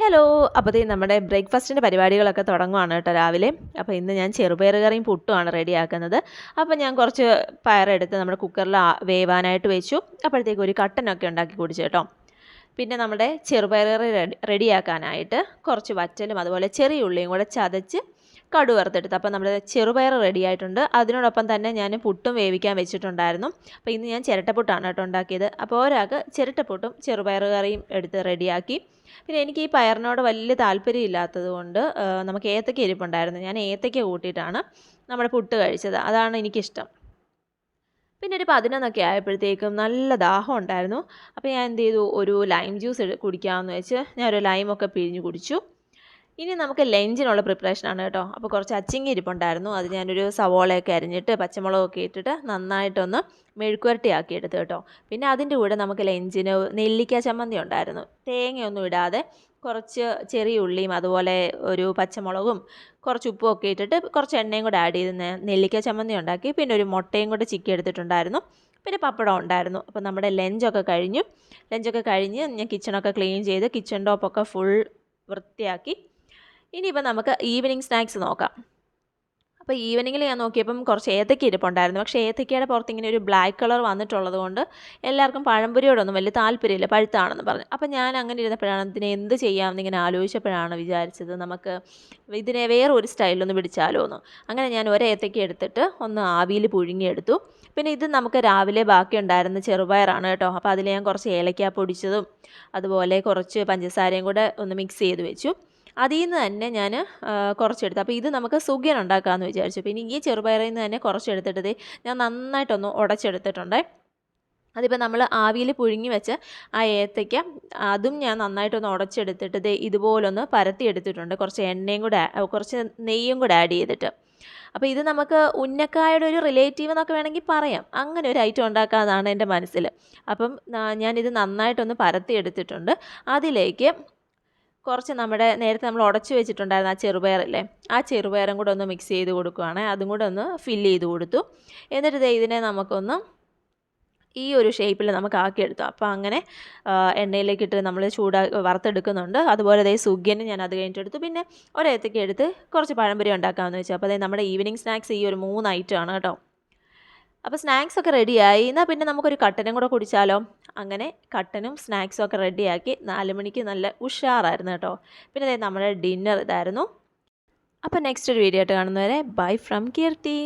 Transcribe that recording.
Hello. അപ്പോൾ ദേ നമ്മുടെ ബ്രേക്ക്ഫാസ്റ്റിൻ്റെ പരിപാടികളൊക്കെ തുടങ്ങുവാണ് കേട്ടോ രാവിലെ. അപ്പോൾ ഇന്ന് ഞാൻ ചെറുപയർ കറിയും പുട്ടുമാണ് റെഡിയാക്കുന്നത്. അപ്പോൾ ഞാൻ കുറച്ച് പയറെടുത്ത് നമ്മുടെ കുക്കറിൽ വേവാനായിട്ട് വെച്ചു. അപ്പോഴത്തേക്ക് ഒരു കട്ടനൊക്കെ ഉണ്ടാക്കി കുടിച്ചു കേട്ടോ. പിന്നെ നമ്മുടെ ചെറുപയർ കറി റെഡിയാക്കാനായിട്ട് കുറച്ച് വറ്റലും അതുപോലെ ചെറിയ ഉള്ളിയും കൂടെ ചതച്ച് കടു വറുത്തെടുത്ത്. അപ്പോൾ നമ്മുടെ ചെറുപയർ റെഡി ആയിട്ടുണ്ട്. അതിനോടൊപ്പം തന്നെ ഞാൻ പുട്ടും വേവിക്കാൻ വെച്ചിട്ടുണ്ടായിരുന്നു. അപ്പോൾ ഇന്ന് ഞാൻ ചിരട്ടപ്പുട്ടാണ് കേട്ടോ ഉണ്ടാക്കിയത്. അപ്പോൾ ഒരാൾക്ക് ചിരട്ടപ്പുട്ടും ചെറുപയർ കറിയും എടുത്ത് റെഡിയാക്കി. പിന്നെ എനിക്ക് ഈ പയറിനോട് വലിയ താല്പര്യം ഇല്ലാത്തത് കൊണ്ട് നമുക്ക് ഏത്തക്ക ഇരിപ്പുണ്ടായിരുന്നു. ഞാൻ ഏത്തക്ക കൂട്ടിയിട്ടാണ് നമ്മുടെ പുട്ട് കഴിച്ചത്. അതാണ് എനിക്കിഷ്ടം. പിന്നെ ഒരു 11 ആയപ്പോഴത്തേക്കും നല്ല ദാഹം ഉണ്ടായിരുന്നു. അപ്പോൾ ഞാൻ എന്ത് ചെയ്തു, ഒരു ലൈം ജ്യൂസ് കുടിക്കാമെന്ന് വെച്ച് ഞാൻ ഒരു ലൈമൊക്കെ പിഴിഞ്ഞ് കുടിച്ചു. ഇനി നമുക്ക് ലഞ്ചിനുള്ള പ്രിപ്പറേഷനാണ് കേട്ടോ. അപ്പോൾ കുറച്ച് അച്ചിങ്ങ ഇരിപ്പുണ്ടായിരുന്നു. അത് ഞാനൊരു സവോളയൊക്കെ അരിഞ്ഞിട്ട് പച്ചമുളകൊക്കെ ഇട്ടിട്ട് നന്നായിട്ടൊന്ന് മെഴുക്കുവരട്ടിയാക്കി എടുത്തു കേട്ടോ. പിന്നെ അതിൻ്റെ കൂടെ നമുക്ക് ലഞ്ചിന് നെല്ലിക്ക ചമ്മന്തി ഉണ്ടായിരുന്നു. തേങ്ങയൊന്നും ഇടാതെ കുറച്ച് ചെറിയ ഉള്ളിയും അതുപോലെ ഒരു പച്ചമുളകും കുറച്ച് ഉപ്പും ഒക്കെ ഇട്ടിട്ട് കുറച്ച് എണ്ണയും കൂടെ ആഡ് ചെയ്ത് നെല്ലിക്ക ചമ്മന്തി ഉണ്ടാക്കി. പിന്നെ ഒരു മുട്ടയും കൂടെ ചിക്കി എടുത്തിട്ടുണ്ടായിരുന്നു. പിന്നെ പപ്പടം ഉണ്ടായിരുന്നു. അപ്പോൾ നമ്മുടെ ലഞ്ചൊക്കെ കഴിഞ്ഞ് ഞാൻ കിച്ചണൊക്കെ ക്ലീൻ ചെയ്ത് കിച്ചൺ ടോപ്പൊക്കെ ഫുൾ വൃത്തിയാക്കി. ഇനിയിപ്പോൾ നമുക്ക് ഈവനിങ് സ്നാക്സ് നോക്കാം. അപ്പോൾ ഈവനിങ്ങിൽ ഞാൻ നോക്കിയപ്പം കുറച്ച് ഏത്തക്ക ഇരിപ്പുണ്ടായിരുന്നു. പക്ഷേ ഏത്തക്കയുടെ പുറത്ത് ഇങ്ങനെ ഒരു ബ്ലാക്ക് കളർ വന്നിട്ടുള്ളത് കൊണ്ട് എല്ലാവർക്കും പഴംപൊരിയോടൊന്നും വലിയ താല്പര്യമില്ല, പഴുത്താണെന്ന് പറഞ്ഞു. അപ്പോൾ ഞാൻ അങ്ങനെ ഇരുന്നപ്പോഴാണ് ഇതിനെ എന്ത് ചെയ്യാമെന്ന് ഇങ്ങനെ ആലോചിച്ചപ്പോഴാണ് വിചാരിച്ചത് നമുക്ക് ഇതിനെ വേറെ ഒരു സ്റ്റൈലൊന്ന് പിടിച്ചാലോ എന്ന്. അങ്ങനെ ഞാൻ ഒരു ഏത്തക്ക എടുത്തിട്ട് ഒന്ന് ആവിയിൽ പുഴുങ്ങിയെടുത്തു. പിന്നെ ഇത് നമുക്ക് രാവിലെ ബാക്കി ഉണ്ടായിരുന്ന ചെറുപയറാണ് കേട്ടോ. അപ്പോൾ അതിൽ ഞാൻ കുറച്ച് ഏലക്ക പൊടിച്ചതും അതുപോലെ കുറച്ച് പഞ്ചസാരയും കൂടെ ഒന്ന് മിക്സ് ചെയ്ത് വെച്ചു. അതിൽ നിന്ന് തന്നെ ഞാൻ കുറച്ചെടുത്തു. അപ്പോൾ ഇത് നമുക്ക് സുഖിയൻ ഉണ്ടാക്കാമെന്ന് വിചാരിച്ചു. പിന്നെ ഈ ചെറുപയറിൽ നിന്ന് തന്നെ കുറച്ചെടുത്തിട്ട് ഞാൻ നന്നായിട്ടൊന്ന് ഉടച്ചെടുത്തിട്ടുണ്ട്. അതിപ്പോൾ നമ്മൾ ആവിയിൽ പുഴുങ്ങി വെച്ച് ആ ഏത്തയ്ക്ക അതും ഞാൻ നന്നായിട്ടൊന്ന് ഉടച്ചെടുത്തിട്ട് ഇതുപോലൊന്ന് പരത്തി എടുത്തിട്ടുണ്ട്. കുറച്ച് എണ്ണയും കൂടെ കുറച്ച് നെയ്യും കൂടെ ആഡ് ചെയ്തിട്ട്. അപ്പോൾ ഇത് നമുക്ക് ഉന്നക്കായുടെ ഒരു റിലേറ്റീവ് എന്നൊക്കെ വേണമെങ്കിൽ പറയാം. അങ്ങനെ ഒരു ഐറ്റം ഉണ്ടാക്കാമെന്നാണ് എൻ്റെ മനസ്സിൽ. അപ്പം ഞാനിത് നന്നായിട്ടൊന്ന് പരത്തി എടുത്തിട്ടുണ്ട്. അതിലേക്ക് കുറച്ച് നമ്മുടെ നേരത്തെ നമ്മൾ ഉടച്ചു വെച്ചിട്ടുണ്ടായിരുന്ന ആ ചെറുപയറില്ലേ, ആ ചെറുപയറും കൂടെ ഒന്ന് മിക്സ് ചെയ്ത് കൊടുക്കുകയാണ്. അതും കൂടെ ഒന്ന് ഫില്ല് ചെയ്ത് കൊടുത്തു. എന്നിട്ട് ഇതിനെ നമുക്കൊന്ന് ഈ ഒരു ഷേപ്പിൽ നമുക്ക് ആക്കിയെടുത്തു. അപ്പോൾ അങ്ങനെ എണ്ണയിലേക്കിട്ട് നമ്മൾ വറുത്തെടുക്കുന്നുണ്ട്. അതുപോലെ സുഗിയന് ഞാൻ അത് കഴിഞ്ഞിട്ടെടുത്തു. പിന്നെ ഒരേത്തയ്ക്ക് എടുത്ത് കുറച്ച് പഴംപൊരി ഉണ്ടാക്കാമെന്ന് വെച്ചു. അപ്പോൾ നമ്മുടെ ഈവനിങ് സ്നാക്സ് ഈ ഒരു 3 ഐറ്റമാണ് കേട്ടോ. അപ്പോൾ സ്നാക്സ് ഒക്കെ റെഡിയായി. എന്നാൽ പിന്നെ നമുക്കൊരു കട്ടനും കൂടെ കുടിച്ചാലോ. അങ്ങനെ കട്ടനും സ്നാക്സും ഒക്കെ റെഡിയാക്കി 4 മണിക്ക് നല്ല ഉഷാറായിരുന്നു കേട്ടോ. പിന്നെ നമ്മുടെ ഡിന്നർ ഇതായിരുന്നു. അപ്പോൾ നെക്സ്റ്റ് ഒരു വീഡിയോ ആയിട്ട് കാണുന്നവരെ ബൈ ഫ്രം കീർത്തി.